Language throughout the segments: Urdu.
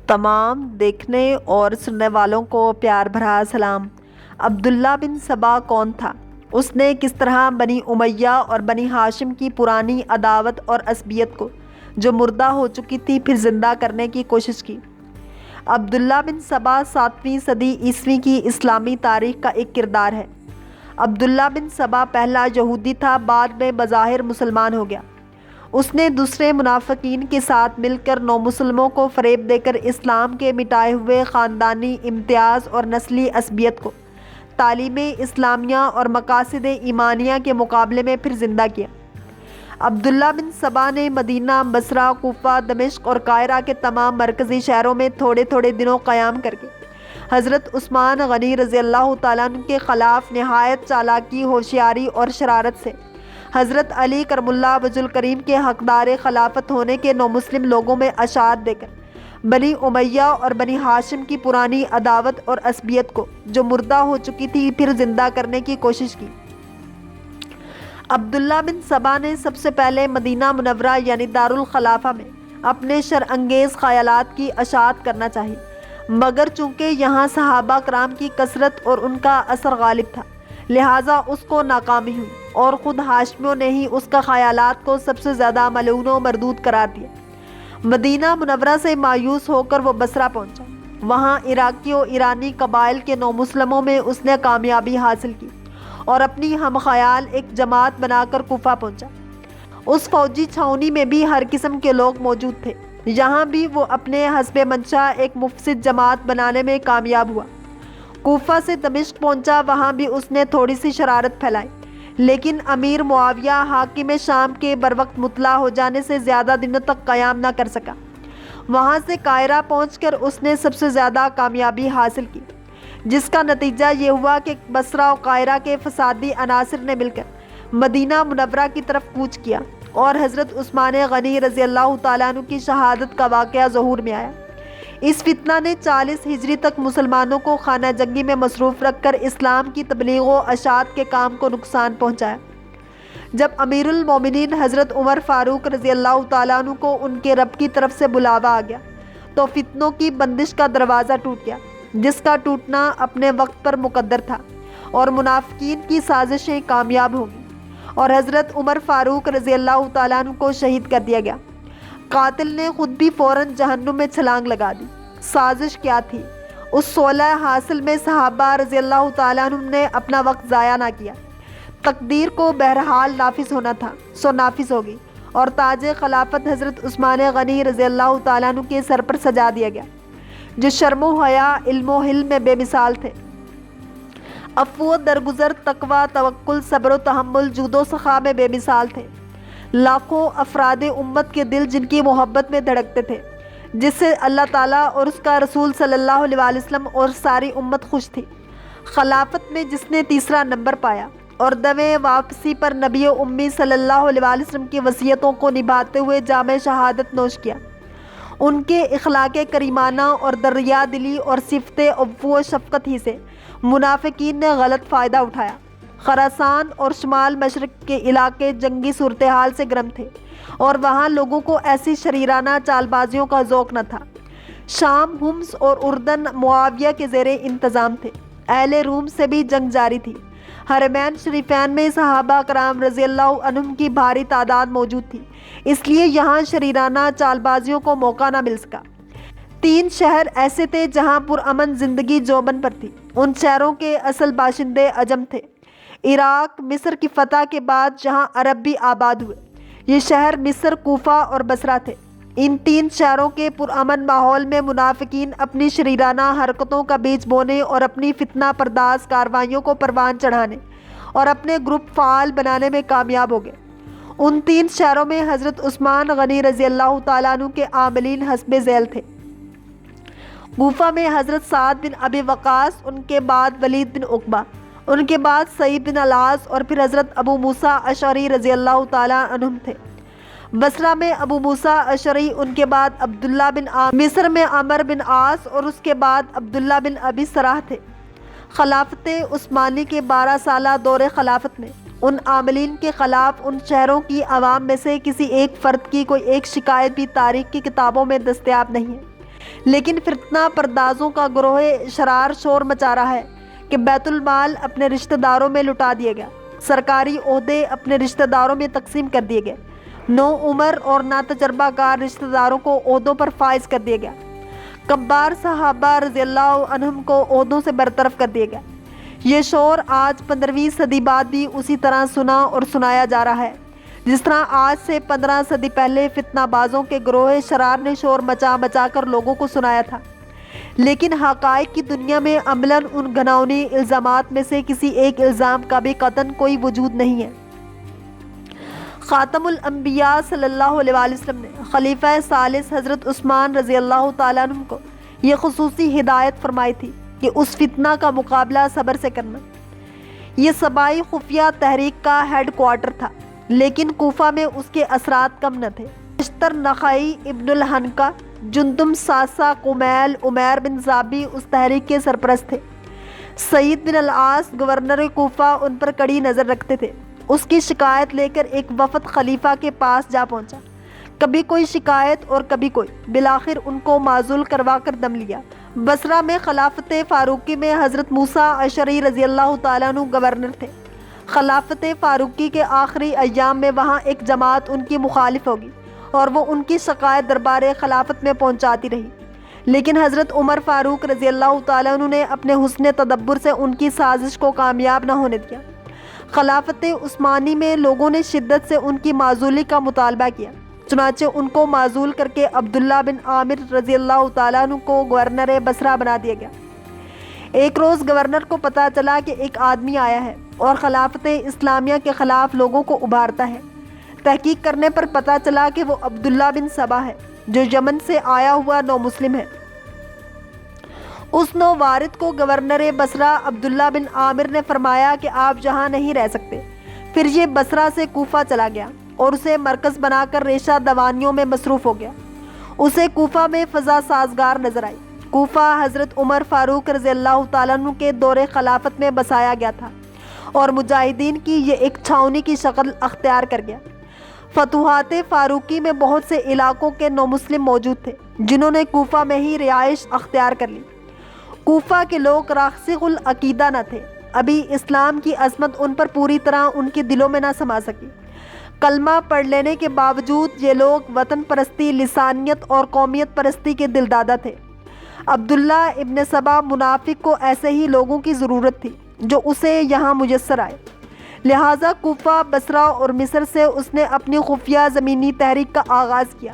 تمام دیکھنے اور سننے والوں کو پیار بھرا سلام۔ عبداللہ بن سبا کون تھا؟ اس نے کس طرح بنی امیہ اور بنی ہاشم کی پرانی عداوت اور عصبیت کو جو مردہ ہو چکی تھی پھر زندہ کرنے کی کوشش کی؟ عبداللہ بن سبا 7ویں صدی عیسوی کی اسلامی تاریخ کا ایک کردار ہے۔ عبداللہ بن سبا پہلا یہودی تھا، بعد میں بظاہر مسلمان ہو گیا۔ اس نے دوسرے منافقین کے ساتھ مل کر نومسلموں کو فریب دے کر اسلام کے مٹائے ہوئے خاندانی امتیاز اور نسلی عصبیت کو تعلیم اسلامیہ اور مقاصد ایمانیہ کے مقابلے میں پھر زندہ کیا۔ عبداللہ بن سبا نے مدینہ، بصرہ، کوفہ، دمشق اور قاہرہ کے تمام مرکزی شہروں میں تھوڑے تھوڑے دنوں قیام کر کے حضرت عثمان غنی رضی اللہ تعالیٰ عنہ کے خلاف نہایت چالاکی، ہوشیاری اور شرارت سے حضرت علی کرم اللہ وجہ الکریم کے حقدار خلافت ہونے کے نومسلم لوگوں میں اشاعت دے کر بنی امیہ اور بنی ہاشم کی پرانی عداوت اور عصبیت کو جو مردہ ہو چکی تھی پھر زندہ کرنے کی کوشش کی۔ عبداللہ بن سبا نے سب سے پہلے مدینہ منورہ یعنی دارالخلافہ میں اپنے شر انگیز خیالات کی اشاعت کرنا چاہی، مگر چونکہ یہاں صحابہ کرام کی کثرت اور ان کا اثر غالب تھا لہٰذا اس کو ناکامی ہوئی، اور خود ہاشمیوں نے ہی اس کا خیالات کو سب سے زیادہ ملعون و مردود قرار دیا۔ مدینہ منورہ سے مایوس ہو کر وہ بصرہ پہنچا۔ وہاں عراقی و ایرانی قبائل کے نومسلموں میں اس نے کامیابی حاصل کی اور اپنی ہم خیال ایک جماعت بنا کر کوفہ پہنچا۔ اس فوجی چھاؤنی میں بھی ہر قسم کے لوگ موجود تھے، یہاں بھی وہ اپنے حسب منشا ایک مفسد جماعت بنانے میں کامیاب ہوا۔ کوفہ سے دمشق پہنچا، وہاں بھی اس نے تھوڑی سی شرارت پھیلائی، لیکن امیر معاویہ حاکم شام کے بروقت مطلع ہو جانے سے زیادہ دنوں تک قیام نہ کر سکا۔ وہاں سے قاہرہ پہنچ کر اس نے سب سے زیادہ کامیابی حاصل کی، جس کا نتیجہ یہ ہوا کہ بصرہ و قاہرہ کے فسادی عناصر نے مل کر مدینہ منورہ کی طرف کوچ کیا اور حضرت عثمان غنی رضی اللہ تعالیٰ عنہ کی شہادت کا واقعہ ظہور میں آیا۔ اس فتنہ نے 40 ہجری تک مسلمانوں کو خانہ جنگی میں مصروف رکھ کر اسلام کی تبلیغ و اشاعت کے کام کو نقصان پہنچایا۔ جب امیر المومنین حضرت عمر فاروق رضی اللہ تعالیٰ عنہ کو ان کے رب کی طرف سے بلاوا آ گیا تو فتنوں کی بندش کا دروازہ ٹوٹ گیا، جس کا ٹوٹنا اپنے وقت پر مقدر تھا، اور منافقین کی سازشیں کامیاب ہوں گی اور حضرت عمر فاروق رضی اللہ تعالیٰ عنہ کو شہید کر دیا گیا۔ قاتل نے خود بھی فوراً جہنم میں چھلانگ لگا دی۔ سازش کیا تھی؟ اس صلح حاصل میں صحابہ رضی اللہ تعالیٰ عنہ نے اپنا وقت ضائع نہ کیا۔ تقدیر کو بہرحال نافذ ہونا تھا سو نافذ ہوگی، اور تاج خلافت حضرت عثمان غنی رضی اللہ تعالیٰ عنہ کے سر پر سجا دیا گیا، جو شرم و حیا، علم و حلم میں بے مثال تھے، عفو و درگزر، تقوی، توکل، صبر و تحمل، جود و سخا میں بے مثال تھے۔ لاکھوں افراد امت کے دل جن کی محبت میں دھڑکتے تھے، جس سے اللہ تعالیٰ اور اس کا رسول صلی اللہ علیہ وسلم اور ساری امت خوش تھی۔ خلافت میں جس نے تیسرا نمبر پایا اور دویں واپسی پر نبی امی صلی اللہ علیہ وسلم کی وصیتوں کو نبھاتے ہوئے جام شہادت نوش کیا، ان کے اخلاق کریمانہ اور دریا دلی اور صفت عفو و شفقت ہی سے منافقین نے غلط فائدہ اٹھایا۔ خراسان اور شمال مشرق کے علاقے جنگی صورتحال سے گرم تھے اور وہاں لوگوں کو ایسی شریرانہ چال بازیوں کا ذوق نہ تھا۔ شام، حمص اور اردن معاویہ کے زیر انتظام تھے۔ اہل روم سے بھی جنگ جاری تھی۔ حرمین شریفین میں صحابہ کرام رضی اللہ عنہم کی بھاری تعداد موجود تھی، اس لیے یہاں شریرانہ چال بازیوں کو موقع نہ مل سکا۔ 3 شہر ایسے تھے جہاں پرامن زندگی جوبن پر تھی۔ ان شہروں کے اصل باشندے عجم تھے۔ عراق، مصر کی فتح کے بعد جہاں عرب بھی آباد ہوئے، یہ شہر مصر، کوفہ اور بصرہ تھے۔ ان 3 شہروں کے پرامن ماحول میں منافقین اپنی شریرانہ حرکتوں کا بیج بونے اور اپنی فتنہ پرداز کارروائیوں کو پروان چڑھانے اور اپنے گروپ فعال بنانے میں کامیاب ہو گئے۔ ان 3 شہروں میں حضرت عثمان غنی رضی اللہ تعالیٰ عنہ کے عاملین حسب ذیل تھے۔ کوفہ میں حضرت سعد بن ابی وقاص، ان کے بعد ولید بن عقبہ، ان کے بعد سعید بن العاص اور پھر حضرت ابو موسیٰ اشعری رضی اللہ تعالیٰ عنہم تھے۔ بصرہ میں ابو موسیٰ اشعری، ان کے بعد عبداللہ بن عامر، مصر میں عمر بن عاص اور اس کے بعد عبداللہ بن ابی سرح تھے۔ خلافت عثمانی کے 12 سالہ دور خلافت میں ان عاملین کے خلاف ان شہروں کی عوام میں سے کسی ایک فرد کی کوئی ایک شکایت بھی تاریخ کی کتابوں میں دستیاب نہیں ہے۔ لیکن فتنہ پردازوں کا گروہ شرار شور مچا رہا ہے کہ بیت المال اپنے رشتہ داروں میں لٹا دیا گیا، سرکاری عہدے اپنے رشتہ داروں میں تقسیم کر دیے گئے، نو عمر اور ناتجربہ کار رشتہ داروں کو عہدوں پر فائز کر دیا گیا، کبار صحابہ رضی اللہ عنہم کو عہدوں سے برطرف کر دیا گیا۔ یہ شور آج 15ویں صدی بعد بھی اسی طرح سنا اور سنایا جا رہا ہے جس طرح آج سے 15 صدی پہلے فتنہ بازوں کے گروہ شرار نے شور مچا مچا کر لوگوں کو سنایا تھا۔ لیکن حقائق کی دنیا میں عملاً ان گھناؤنی الزامات میں سے کسی ایک الزام کا بھی قطعاً کوئی وجود نہیں ہے۔ خاتم الانبیاء صلی اللہ علیہ وآلہ وسلم نے خلیفہ ثالث حضرت عثمان رضی اللہ تعالیٰ عنہ کو یہ خصوصی ہدایت فرمائی تھی کہ اس فتنہ کا مقابلہ صبر سے کرنا۔ یہ صبائی خفیہ تحریک کا ہیڈ کوارٹر تھا، لیکن کوفہ میں اس کے اثرات کم نہ تھے۔ اشتر نخعی، ابن الحنکہ، جندم ساسا، قمیل، عمیر بن زابی اس تحریک کے سرپرست تھے۔ سعید بن العاص گورنر کوفہ ان پر کڑی نظر رکھتے تھے۔ اس کی شکایت لے کر ایک وفد خلیفہ کے پاس جا پہنچا، کبھی کوئی شکایت اور کبھی کوئی، بالآخر ان کو معزول کروا کر دم لیا۔ بصرہ میں خلافت فاروقی میں حضرت موسیٰ اشعری رضی اللہ تعالیٰ عنہ گورنر تھے۔ خلافت فاروقی کے آخری ایام میں وہاں ایک جماعت ان کی مخالف ہوگی اور وہ ان کی شکایت دربار خلافت میں پہنچاتی رہی، لیکن حضرت عمر فاروق رضی اللہ تعالیٰ عنہ نے اپنے حسن تدبر سے ان کی سازش کو کامیاب نہ ہونے دیا۔ خلافت عثمانی میں لوگوں نے شدت سے ان کی معزولی کا مطالبہ کیا، چنانچہ ان کو معزول کر کے عبداللہ بن عامر رضی اللہ تعالیٰ عنہ کو گورنر بصرہ بنا دیا گیا۔ ایک روز گورنر کو پتہ چلا کہ ایک آدمی آیا ہے اور خلافت اسلامیہ کے خلاف لوگوں کو ابھارتا ہے۔ تحقیق کرنے پر پتہ چلا کہ وہ عبداللہ بن سبا ہے جو یمن سے آیا ہوا نو مسلم ہے۔ اس نو وارد کو گورنر بصرہ عبداللہ بن عامر نے فرمایا کہ آپ یہاں نہیں رہ سکتے۔ پھر یہ بصرہ سے کوفہ چلا گیا اور اسے مرکز بنا کر ریشہ دوانیوں میں مصروف ہو گیا۔ اسے کوفہ میں فضا سازگار نظر آئی۔ کوفہ حضرت عمر فاروق رضی اللہ تعالیٰ عنہ کے دور خلافت میں بسایا گیا تھا اور مجاہدین کی یہ ایک چھاؤنی کی شکل اختیار کر گیا۔ فتوحات فاروقی میں بہت سے علاقوں کے نو مسلم موجود تھے جنہوں نے کوفہ میں ہی رہائش اختیار کر لی۔ کوفہ کے لوگ راسخ العقیدہ نہ تھے، ابھی اسلام کی عظمت ان پر پوری طرح ان کے دلوں میں نہ سما سکی۔ کلمہ پڑھ لینے کے باوجود یہ لوگ وطن پرستی، لسانیت اور قومیت پرستی کے دلدادہ تھے۔ عبداللہ ابن سبا منافق کو ایسے ہی لوگوں کی ضرورت تھی جو اسے یہاں میسر آئے، لہٰذا کوفہ، بصرہ اور مصر سے اس نے اپنی خفیہ زمینی تحریک کا آغاز کیا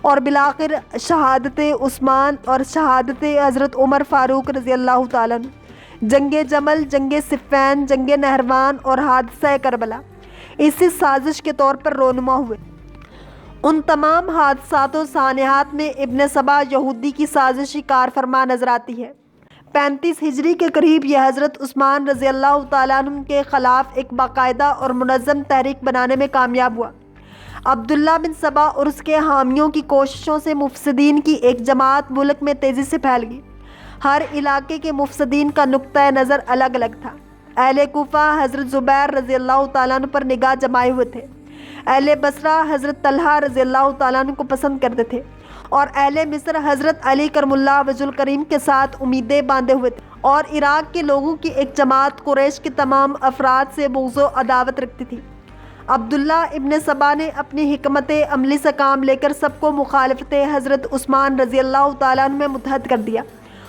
اور بالآخر شہادت عثمان اور شہادت حضرت عمر فاروق رضی اللہ تعالیٰ عنہ، جنگ جمل، جنگ صفین، جنگ نہروان اور حادثہ کربلا اسی سازش کے طور پر رونما ہوئے۔ ان تمام حادثات و سانحات میں ابن سبا یہودی کی سازشی کار فرما نظر آتی ہے۔ 35 ہجری کے قریب یہ حضرت عثمان رضی اللہ تعالیٰ عنہ کے خلاف ایک باقاعدہ اور منظم تحریک بنانے میں کامیاب ہوا۔ عبداللہ بن سبا اور اس کے حامیوں کی کوششوں سے مفسدین کی ایک جماعت ملک میں تیزی سے پھیل گئی۔ ہر علاقے کے مفسدین کا نقطۂ نظر الگ الگ تھا۔ اہل کوفہ حضرت زبیر رضی اللہ تعالیٰ عنہ پر نگاہ جمائے ہوئے تھے، اہل بصرہ حضرت طلحہ رضی اللہ تعالیٰ عنہ کو پسند کرتے تھے، اور اہل مصر حضرت علی کرم اللہ وجہ الکریم کے ساتھ امیدیں باندھے ہوئے تھے، اور عراق کے لوگوں کی ایک جماعت قریش کے تمام افراد سے بغض و عداوت رکھتی تھی۔ عبداللہ ابن سبا نے اپنی حکمت عملی سے کام لے کر سب کو مخالفت حضرت عثمان رضی اللہ تعالیٰ عنہ میں متحد کر دیا،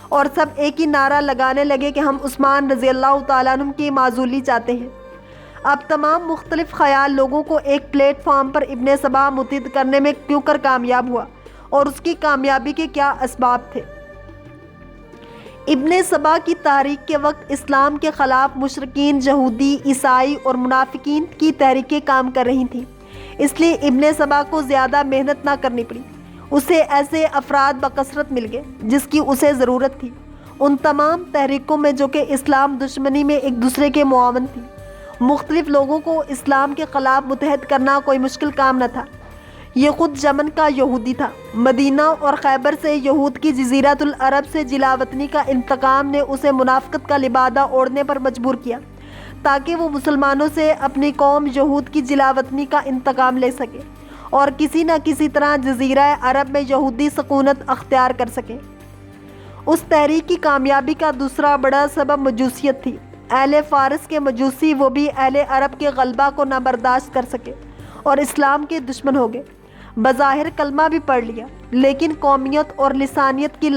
اور سب ایک ہی نعرہ لگانے لگے کہ ہم عثمان رضی اللہ تعالیٰ عنہ کی معزولی چاہتے ہیں۔ اب تمام مختلف خیال لوگوں کو ایک پلیٹ فارم پر ابن سبا متحد کرنے میں کیوں کر کامیاب ہوا اور اس کی کامیابی کے کیا اسباب تھے۔ ابن سبا کی تحریک کے وقت اسلام کے خلاف مشرکین، یہودی، عیسائی اور منافقین کی تحریکیں کام کر رہی تھیں، اس لیے ابن سبا کو زیادہ محنت نہ کرنی پڑی۔ اسے ایسے افراد بکثرت مل گئے جس کی اسے ضرورت تھی۔ ان تمام تحریکوں میں جو کہ اسلام دشمنی میں ایک دوسرے کے معاون تھی، مختلف لوگوں کو اسلام کے خلاف متحد کرنا کوئی مشکل کام نہ تھا۔ یہ خود یمن کا یہودی تھا۔ مدینہ اور خیبر سے یہود کی جزیرۃ العرب سے جلا وطنی کا انتقام نے اسے منافقت کا لبادہ اوڑھنے پر مجبور کیا تاکہ وہ مسلمانوں سے اپنی قوم یہود کی جلا وطنی کا انتقام لے سکے اور کسی نہ کسی طرح جزیرہ عرب میں یہودی سکونت اختیار کر سکیں۔ اس تحریک کی کامیابی کا دوسرا بڑا سبب مجوسیت تھی۔ اہل فارس کے مجوسی وہ بھی اہل عرب کے غلبہ کو نہ برداشت کر سکے اور اسلام کے دشمن ہو گئے۔ بظاہر کلمہ بھی پڑھ لیا لیکن قومیت اور لسانیت کی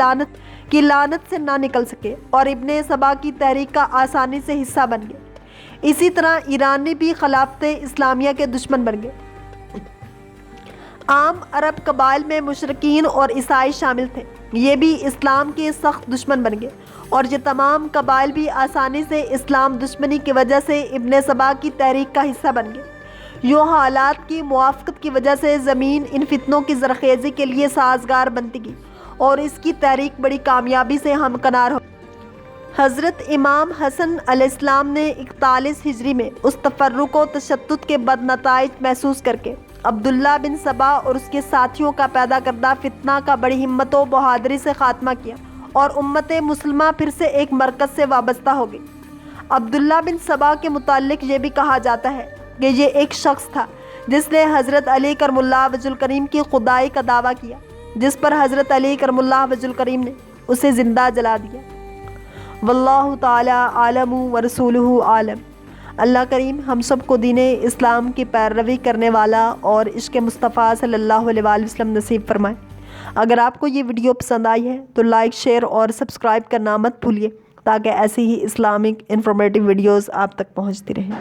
لعنت سے نہ نکل سکے اور ابن سبا کی تحریک کا آسانی سے حصہ بن گئے۔ اسی طرح ایرانی بھی خلافت اسلامیہ کے دشمن بن گئے۔ عام عرب قبائل میں مشرکین اور عیسائی شامل تھے، یہ بھی اسلام کے سخت دشمن بن گئے اور یہ تمام قبائل بھی آسانی سے اسلام دشمنی کی وجہ سے ابن سبا کی تحریک کا حصہ بن گئے۔ یوں حالات کی موافقت کی وجہ سے زمین ان فتنوں کی زرخیزی کے لیے سازگار بنتی گئی اور اس کی تحریک بڑی کامیابی سے ہمکنار ہو۔ حضرت امام حسن علیہ السلام نے 41 ہجری میں اس تفرق و تشدد کے بد نتائج محسوس کر کے عبداللہ بن سبا اور اس کے ساتھیوں کا پیدا کردہ فتنہ کا بڑی ہمت و بہادری سے خاتمہ کیا اور امت مسلمہ پھر سے ایک مرکز سے وابستہ ہو گئی۔ عبداللہ بن سبا کے متعلق یہ بھی کہا جاتا ہے کہ یہ ایک شخص تھا جس نے حضرت علی کرم اللہ وجہ الکریم کی خدائی کا دعویٰ کیا، جس پر حضرت علی کرم اللہ وجہ الکریم نے اسے زندہ جلا دیا۔ واللہ تعالی عالم ورسولہ عالم۔ اللہ کریم ہم سب کو دین اسلام کی پیروی کرنے والا اور عشق مصطفیٰ صلی اللہ علیہ وآلہ وسلم نصیب فرمائے۔ اگر آپ کو یہ ویڈیو پسند آئی ہے تو لائک، شیئر اور سبسکرائب کرنا مت بھولیے تاکہ ایسی ہی اسلامک انفارمیٹیو ویڈیوز آپ تک پہنچتی رہیں۔